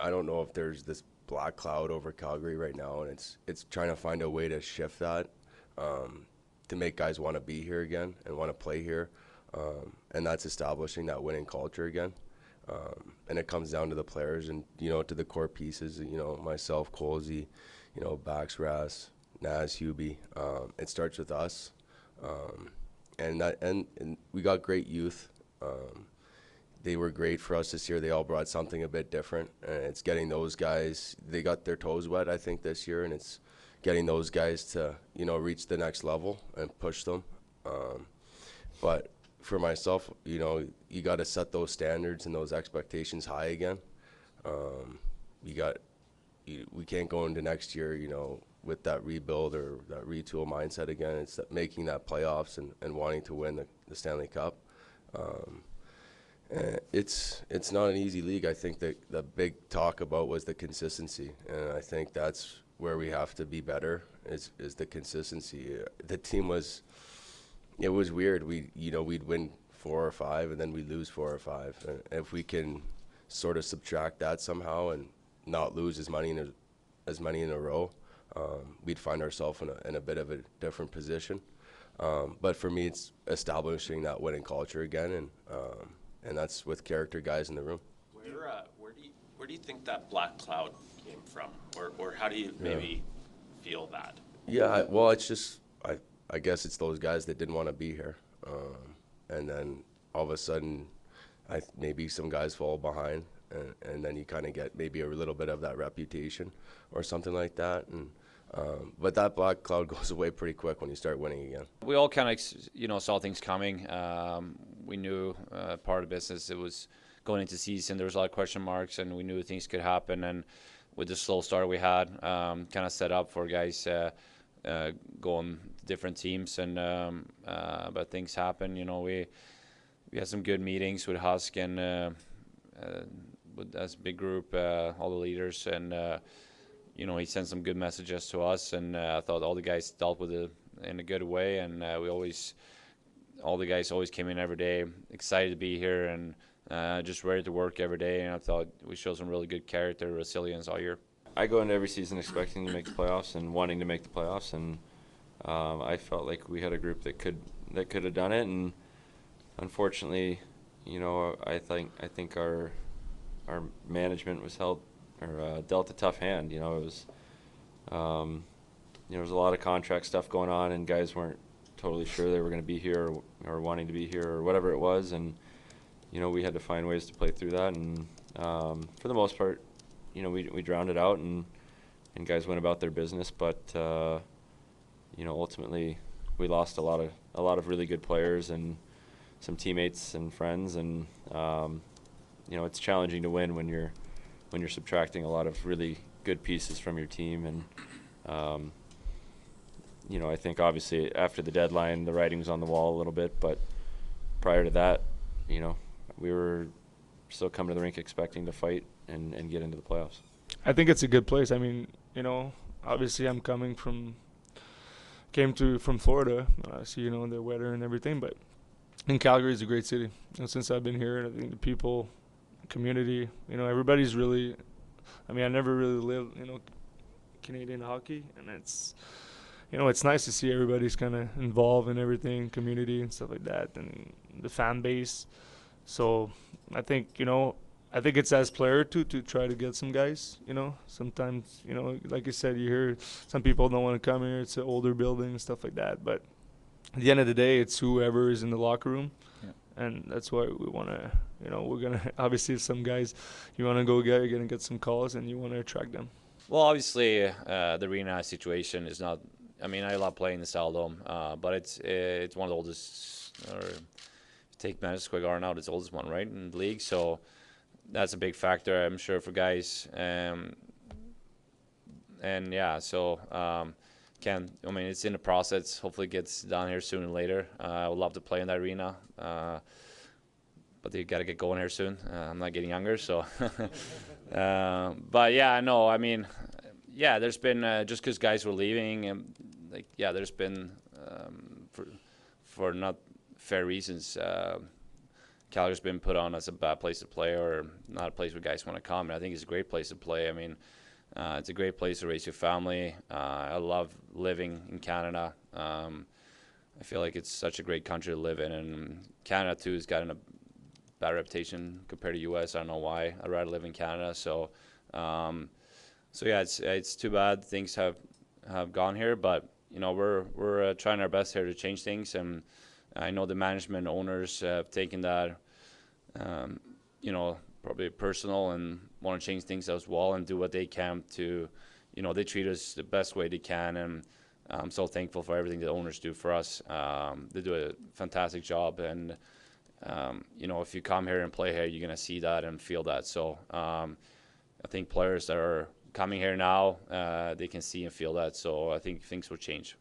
I don't know if there's this black cloud over Calgary right now, and it's trying to find a way to shift that, to make guys want to be here again and want to play here, and that's establishing that winning culture again. And it comes down to the players and, to the core pieces, myself, Colsey, Bax, Ras, Naz, Hubie. It starts with us. And we got great youth. They were great for us this year. They all brought something a bit different. And it's getting those guys, they got their toes wet, I think, this year, and it's getting those guys to, reach the next level and push them. But for myself, you got to set those standards and those expectations high again. We can't go into next year, with that rebuild or that retool mindset again. It's making that playoffs and wanting to win the Stanley Cup. And it's not an easy league. I think that the big talk about was the consistency, and I think that's where we have to be better is the consistency. The team was weird. We'd win 4 or 5 and then we'd lose 4 or 5. And if we can sort of subtract that somehow and not lose as many in a row, we'd find ourselves in a bit of a different position. But for me, it's establishing that winning culture again, and that's with character guys in the room. Where do you think that black cloud came from, or how do you maybe feel that? Yeah, well, it's just I guess it's those guys that didn't want to be here, and then all of a sudden, maybe some guys fall behind, and then you kind of get maybe a little bit of that reputation or something like that, and. But that black cloud goes away pretty quick when you start winning again. We all kind of, saw things coming. We knew part of the business, it was going into season. There was a lot of question marks, and we knew things could happen. And with the slow start we had, kind of set up for guys going to different teams. And but things happen. We had some good meetings with Husk and as a big group, all the leaders, and. He sent some good messages to us, and I thought all the guys dealt with it in a good way, and all the guys always came in every day excited to be here and just ready to work every day, and I thought we showed some really good character, resilience all year. I go into every season expecting to make the playoffs and wanting to make the playoffs, and I felt like we had a group that could have done it, and unfortunately, I think our management was dealt a tough hand. It was there was a lot of contract stuff going on, and guys weren't totally sure they were going to be here or wanting to be here or whatever it was, and we had to find ways to play through that, and for the most part, we drowned it out, and guys went about their business, but ultimately we lost a lot of really good players and some teammates and friends, and it's challenging to win when you're subtracting a lot of really good pieces from your team. And, I think obviously after the deadline, the writing was on the wall a little bit, but prior to that, we were still coming to the rink expecting to fight and get into the playoffs. I think it's a good place. I mean, obviously I'm came from Florida, so the weather and everything, but in Calgary is a great city. Since I've been here, I think the people, community, everybody's really, I never really lived, Canadian hockey, and it's nice to see everybody's kind of involved in everything, community and stuff like that, and the fan base. So I think, I think it's as player to try to get some guys, sometimes, like you said, you hear some people don't want to come here, it's an older building and stuff like that, but at the end of the day, it's whoever is in the locker room. Yeah. And that's why we want to, we're going to, obviously, if some guys you want to go get, you're going to get some calls and you want to attract them. Well, obviously, the arena situation is not, I love playing the Saddle Dome, but it's one of the oldest, or take MacKenzie Weegar now, it's the oldest one, right, in the league. So that's a big factor, I'm sure, for guys. And yeah, so it's in the process. Hopefully it gets down here sooner or later. I would love to play in that arena. But you got to get going here soon. I'm not getting younger, so. But yeah, no, there's been just because guys were leaving, and there's been for not fair reasons Calgary's been put on as a bad place to play or not a place where guys want to come. And I think it's a great place to play. I mean, it's a great place to raise your family. I love living in Canada. I feel like it's such a great country to live in. And Canada, too, has gotten a bad reputation compared to U.S. I don't know why. I'd rather live in Canada. So yeah, it's too bad things have gone here. But, you know, we're trying our best here to change things. And I know the management owners have taken that, you know, probably personal and want to change things as well and do what they can to, you know, they treat us the best way they can. And I'm so thankful for everything the owners do for us. They do a fantastic job. And, you know, if you come here and play here, you're going to see that and feel that. So I think players that are coming here now, they can see and feel that. So I think things will change.